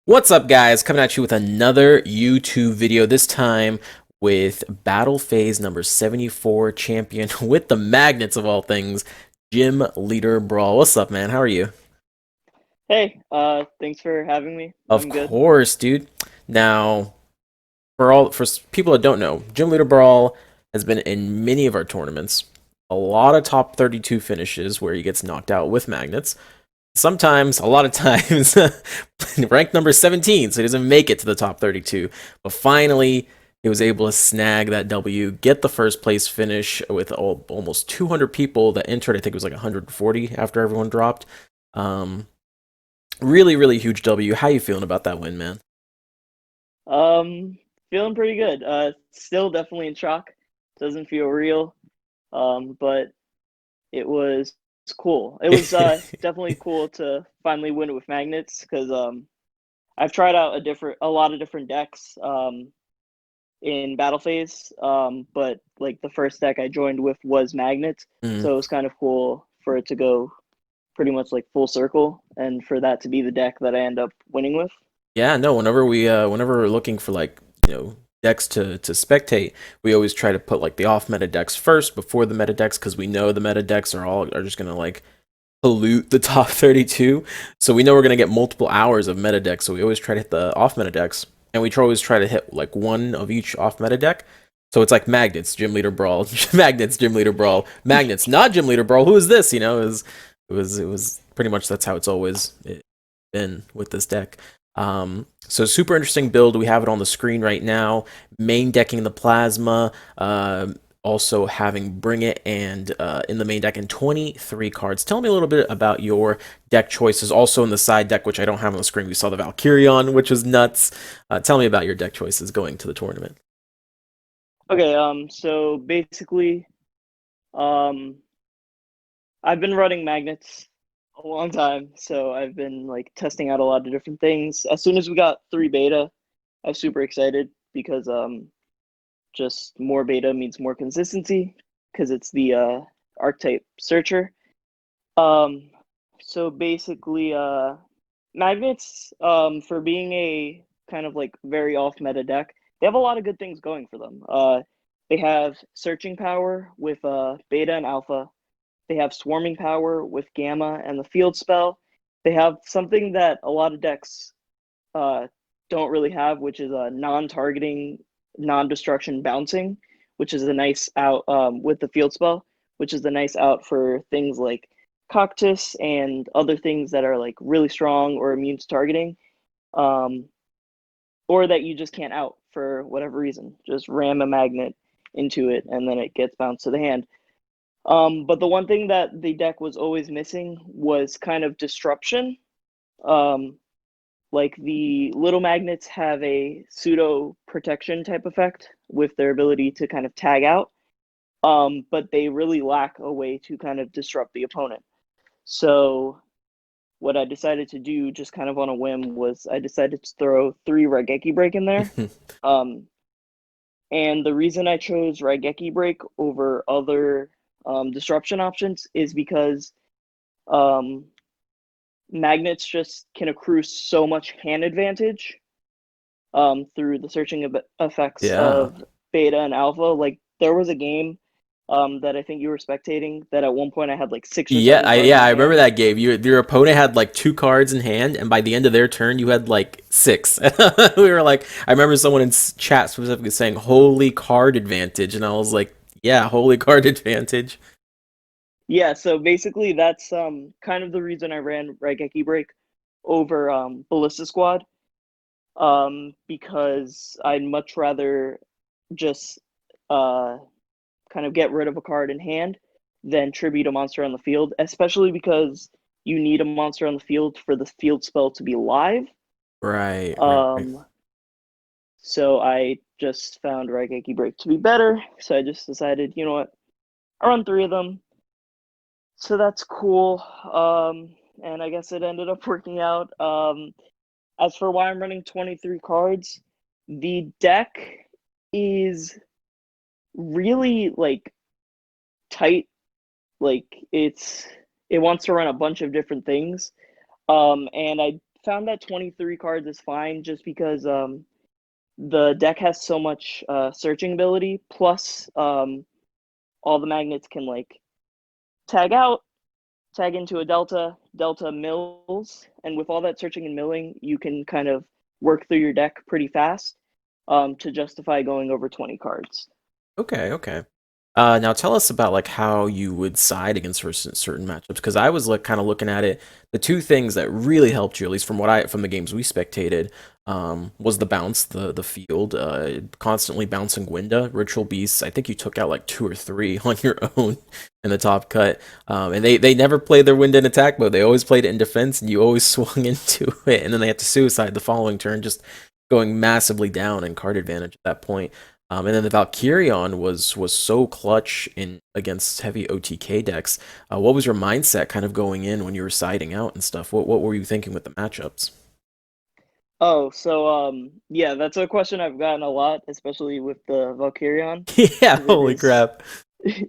What's up, guys? Coming at you with another YouTube video, this time with Battle Phase number 74 champion with the magnets of all things, Gym Leader Brawl. What's up, man? How are you? Hey, thanks for having me. Of I'm good. course, dude. Now, for people that don't know, Gym Leader Brawl has been in many of our tournaments. A lot of top 32 finishes where he gets knocked out with magnets. Sometimes, a lot of times, ranked number 17, so he doesn't make it to the top 32. But finally, he was able to snag that W, get the first place finish with almost 200 people that entered. I think it was like 140 after everyone dropped. Um, really, really huge W. How you feeling about that win, man? Um, Feeling pretty good. Still definitely in shock. Doesn't feel real. But it's cool. It was definitely cool to finally win it with magnets because I've tried out a lot of different decks in battle phase. But like the first deck I joined with was magnets, Mm. so it was kind of cool for it to go pretty much like full circle and for that to be the deck that I end up winning with. Yeah, no, whenever we're looking for like, decks to spectate, we always try to put like the off meta decks first before the meta decks because we know the meta decks are just gonna like pollute the top 32. So we know we're gonna get multiple hours of meta decks. So we always try to hit the off meta decks, and always try to hit like one of each off meta deck. So it's like magnets, gym leader brawl, magnets, gym leader brawl, magnets, not gym leader brawl. Who is this? It was pretty much that's how it's always been with this deck. So super interesting build. We have it on the screen right now. Main decking the plasma. Also having Bring It and in the main deck and 23 cards. Tell me a little bit about your deck choices. Also in the side deck, which I don't have on the screen, we saw the Valkyrion, which was nuts. Tell me about your deck choices going to the tournament. Okay, so basically, um, I've been running magnets a long time, so I've been like testing out a lot of different things. As soon as we got 3 beta, I was super excited because just more beta means more consistency because it's the archetype searcher. Um, so basically, magnets, for being a kind of like very off meta deck, they have a lot of good things going for them. They have searching power with beta and alpha. They have swarming power with gamma and the field spell. They have something that a lot of decks uh, don't really have, which is a non-targeting, non-destruction bouncing, which is a nice out with the field spell, which is a nice out for things like Coctus and other things that are like really strong or immune to targeting, um, or that you just can't out for whatever reason. Just ram a magnet into it and then it gets bounced to the hand. But the one thing that the deck was always missing was kind of disruption. Um, like the little magnets have a pseudo protection type effect with their ability to kind of tag out, but they really lack a way to kind of disrupt the opponent. So what I decided to do, just kind of on a whim, was I decided to throw 3 Raigeki Break in there. Um, and the reason I chose Raigeki Break over other disruption options is because um, magnets just can accrue so much hand advantage through the searching effects Yeah. of beta and alpha. Like there was a game that I think you were spectating that at one point I had like 6 or 7 cards Yeah, in I remember hand. that game. Your opponent had like two cards in hand, and by the end of their turn, you had like six. We were like, I remember someone in chat specifically saying "holy card advantage," and I was like, "Yeah, holy card advantage." Yeah, so basically that's kind of the reason I ran Raigeki Break over Ballista Squad, because I'd much rather just uh kind of get rid of a card in hand than tribute a monster on the field, especially because you need a monster on the field for the field spell to be live. Right, right, right. Um, so I just found Raigeki Break to be better. So I just decided, you know what, I run 3 of them. So that's cool. And I guess it ended up working out. As for why I'm running 23 cards, the deck is really like tight. Like it wants to run a bunch of different things. And I found that 23 cards is fine just because the deck has so much searching ability. Plus, all the magnets can like tag out, tag into a delta, delta mills, and with all that searching and milling, you can kind of work through your deck pretty fast to justify going over 20 cards. Okay, okay. Now tell us about like how you would side against certain matchups because I was like kind of looking at it. The two things that really helped you, at least from the games we spectated, was the bounce, the field, constantly bouncing Gwynda, Ritual Beasts. I think you took out like two or three on your own in the top cut, and they never played their Gwynda in attack mode. They always played it in defense, and you always swung into it, and then they had to suicide the following turn, just going massively down in card advantage at that point. And then the Valkyrion was so clutch in against heavy OTK decks. What was your mindset kind of going in when you were siding out and stuff? What were you thinking with the matchups? Oh, so yeah, that's a question I've gotten a lot, especially with the Valkyrion, Yeah, because it holy is crap.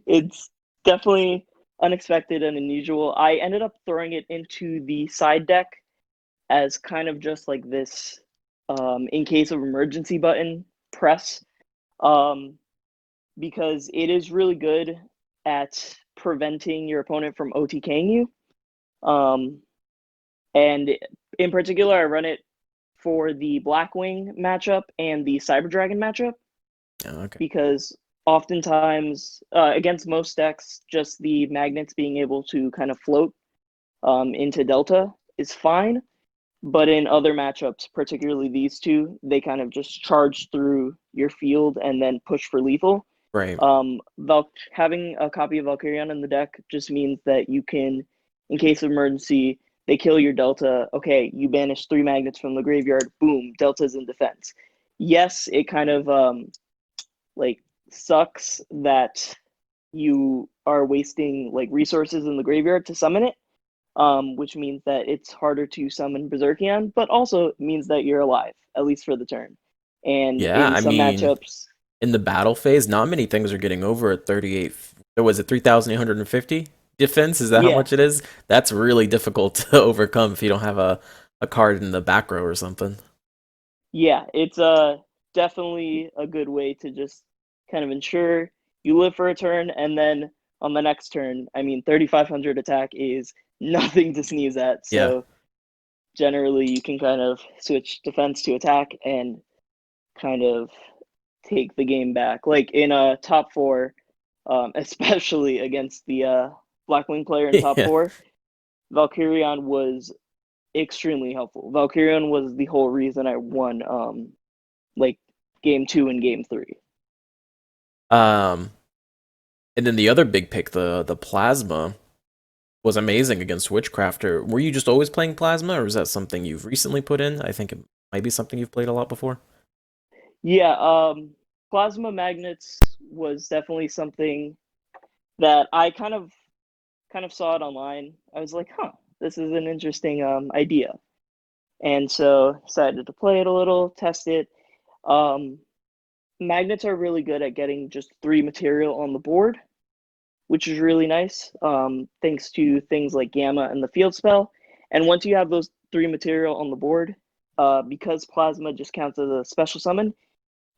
it's definitely unexpected and unusual. I ended up throwing it into the side deck as kind of just like this in case of emergency button press, um, because it is really good at preventing your opponent from OTKing you. Um, and in particular, I run it for the Blackwing matchup and the Cyber Dragon matchup Oh, okay. because oftentimes against most decks, just the magnets being able to kind of float into Delta is fine. But in other matchups, particularly these two, they kind of just charge through your field and then push for lethal. Right. Having a copy of Valkyrion in the deck just means that you can, in case of emergency, they kill your Delta. Okay, you banish 3 magnets from the graveyard. Boom, Delta's in defense. Yes, it kind of like sucks that you are wasting like resources in the graveyard to summon it, which means that it's harder to summon Berserkion, but also means that you're alive, at least for the turn. And Yeah, in I some mean, matchups, in the battle phase, not many things are getting over at 38. Was it 3,850 defense? Is that how yeah, much it is? That's really difficult to overcome if you don't have a card in the back row or something. yeah, it's definitely a good way to just kind of ensure you live for a turn, and then on the next turn, I mean, 3,500 attack is nothing to sneeze at. Yeah. So generally, you can kind of switch defense to attack and kind of take the game back. Like in a top four, especially against the Blackwing player in top Yeah. four, Valkyrion was extremely helpful. Valkyrion was the whole reason I won like game 2 and game 3. Um, and then the other big pick, the plasma, was amazing against Witchcrafter. Were you just always playing plasma, or is that something you've recently put in? I think it might be something you've played a lot before. Yeah, plasma magnets was definitely something that I kind of saw it online. I was like, huh, this is an interesting idea. And so decided to play it a little, test it. Um, Magnets are really good at getting just 3 material on the board, which is really nice, thanks to things like Gamma and the field spell. And once you have those 3 material on the board, because Plasma just counts as a special summon,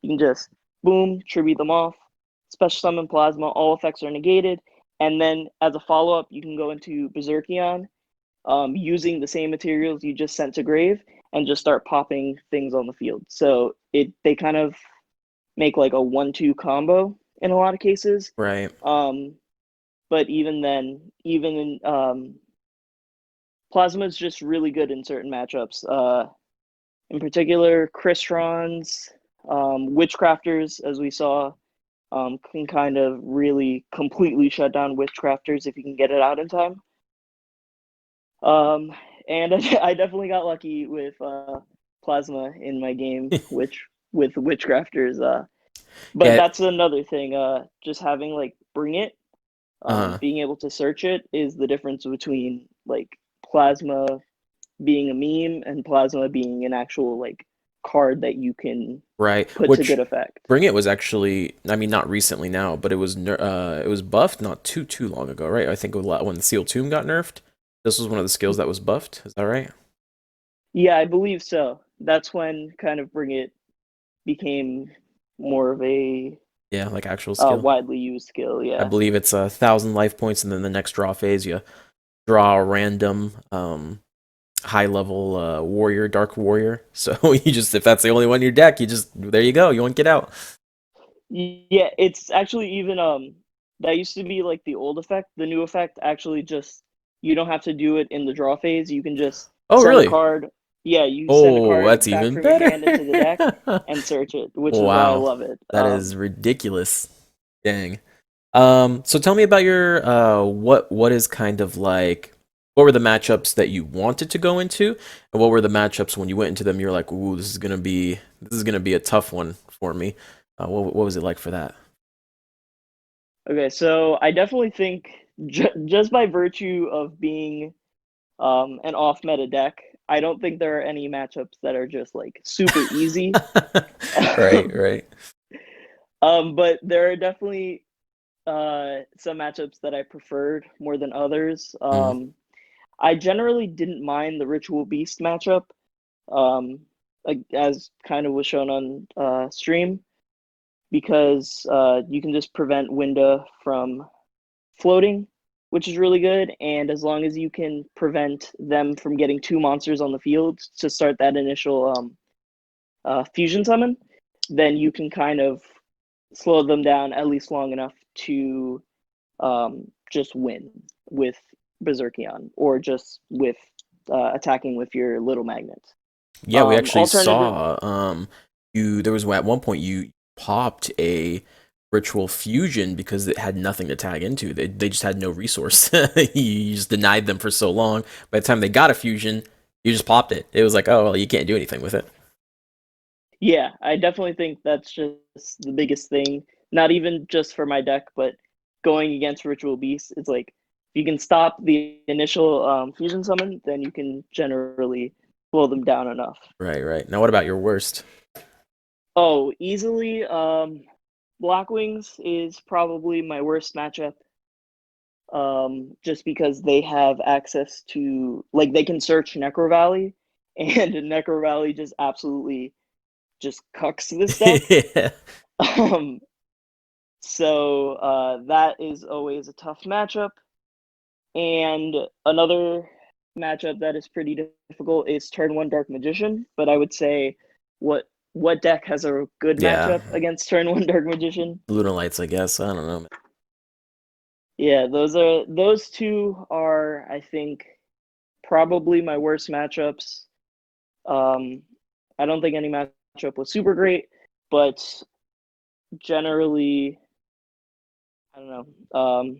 you can just boom, tribute them off, special summon Plasma, all effects are negated. And then as a follow up, you can go into Berserkion using the same materials you just sent to Grave and just start popping things on the field. So they kind of make like a 1-2 combo in a lot of cases. Right. Um, but even then, even in Plasma is just really good in certain matchups. In particular, Kristrons, Witchcrafters, as we saw, can kind of really completely shut down Witchcrafters if you can get it out in time. Um, and I definitely got lucky with Plasma in my game, which with Witchcrafters. But Yeah. that's another thing. Just having like Bring It, Uh, being able to search it is the difference between like Plasma being a meme and Plasma being an actual like card that you can right. put to good Which effect. Bring It was actually, I mean, not recently now, but it was buffed not too long ago, right? I think when Seal Tomb got nerfed, this was one of the skills that was buffed. Is that right? Yeah, I believe so. That's when kind of Bring It became more of a Yeah, like actual skill. widely used skill. I Yeah. believe it's 1,000 life points, and then the next draw phase, you draw a random high level warrior, dark warrior. So you just, if that's the only one in your deck, you just, there you go. You won't get out. Yeah, it's actually even that used to be like the old effect. The new effect actually just you don't have to do it in the draw phase. You can just Oh, send a really? card. Yeah, you send a Oh, that's card back even from your better. hand into the deck and search it, which is why I Wow, love it. that is ridiculous. Dang. So tell me about your what is kind of like, what were the matchups that you wanted to go into, and what were the matchups when you went into them you're like, ooh, this is gonna be a tough one for me. What was it like for that? Okay, so I definitely think just by virtue of being an off meta deck, I don't think there are any matchups that are just like super easy. Right, right. But there are definitely some matchups that I preferred more than others. Mm, I generally didn't mind the Ritual Beast matchup, um, like as kind of was shown on stream, because you can just prevent Winda from floating, which is really good. And as long as you can prevent them from getting two monsters on the field to start that initial fusion summon, then you can kind of slow them down at least long enough to just win with Berserkion or just with attacking with your little magnets. yeah, we actually Alternative, saw you there was at one point you popped a ritual fusion because it had nothing to tag into. They just had no resource. You just denied them for so long. By the time they got a fusion, you just popped it. It was like, oh well, you can't do anything with it. yeah, I definitely think that's just the biggest thing. Not even just for my deck, but going against Ritual Beast, it's like if you can stop the initial fusion summon, then you can generally slow them down enough. Right, right. Now what about your worst? Oh, easily, Black Wings is probably my worst matchup. Just because they have access to, like, they can search Necro Valley, and Necro Valley just absolutely just cucks this deck. Yeah. Um, so that is always a tough matchup. And another matchup that is pretty difficult is turn one Dark Magician. But I would say what deck has a good Yeah. matchup against turn one Dark Magician? Luna Lights, I guess. I don't know. Yeah, those two are, I think, probably my worst matchups. Um, I don't think any matchup was super great, but generally, I don't know.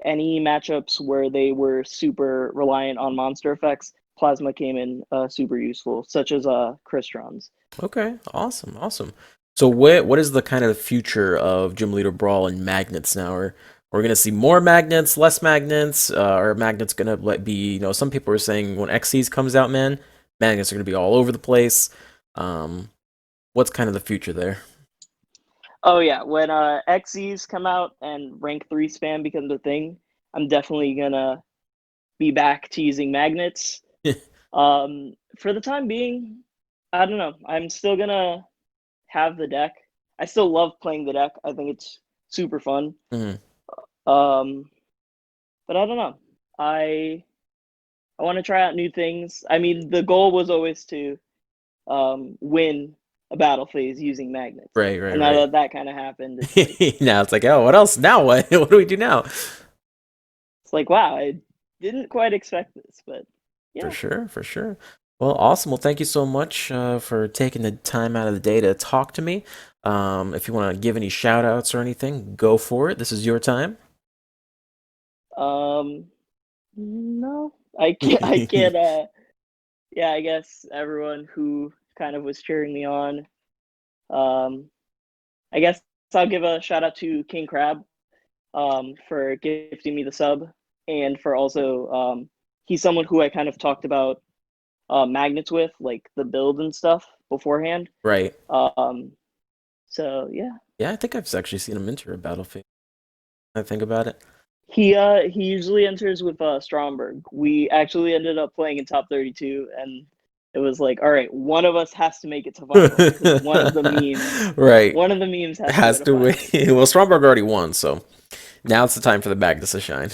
Any matchups where they were super reliant on monster effects, Plasma came in super useful, such as Crystron's. Okay, awesome, awesome. So what is the kind of future of Gym Leader Brawl and magnets now? We're gonna see more magnets, less magnets, or magnets gonna let be, some people are saying when Xyz comes out, man, magnets are gonna be all over the place. Um, what's kind of the future there? Oh yeah, when Xyz come out and rank 3 spam becomes a thing, I'm definitely gonna be back to using magnets. For the time being, I don't know. I'm still gonna have the deck. I still love playing the deck. I think it's super fun. Mhm. Um, but I don't know. I I want to try out new things. I mean, the goal was always to win a battle phase using magnets, Right, right, and now right. that that kind of happened, it's like Now it's like, oh, what else? Now what? What do we do now? wow, I didn't quite expect this, but For yeah. sure, for sure. Well, awesome. Well, thank you so much for taking the time out of the day to talk to me. If you want to give any shout outs or anything, go for it. This is your time. Um, no, I can't. I can't. Yeah, I guess everyone who kind of was cheering me on. Um, I guess I'll give a shout out to King Crab for gifting me the sub, and for also he's someone who I kind of talked about magnets with, like the build and stuff beforehand. Right. Um, so yeah, Yeah, I think I've actually seen him enter a battlefield. I think about it. he usually enters with Stromberg. We actually ended up playing in top 32, and it was like, all right, one of us has to make it to finals because one of the memes, Right. one of the memes has Has to to go to win. finals. Well, Stromberg already won, so now it's the time for the Magnus to shine.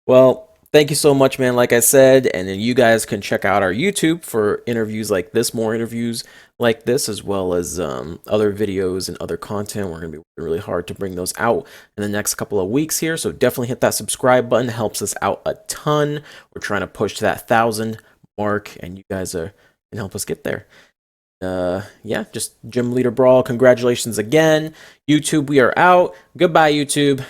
Well, thank you so much, man. Like I said, and then you guys can check out our YouTube for interviews like this, more interviews like this, as well as other videos and other content. We're going to be working really hard to bring those out in the next couple of weeks here. So definitely hit that subscribe button. It helps us out a ton. We're trying to push to that 1,000 mark, and you guys can help us get there. Yeah, just Gym Leader Brawl. Congratulations again. YouTube, we are out. Goodbye, YouTube.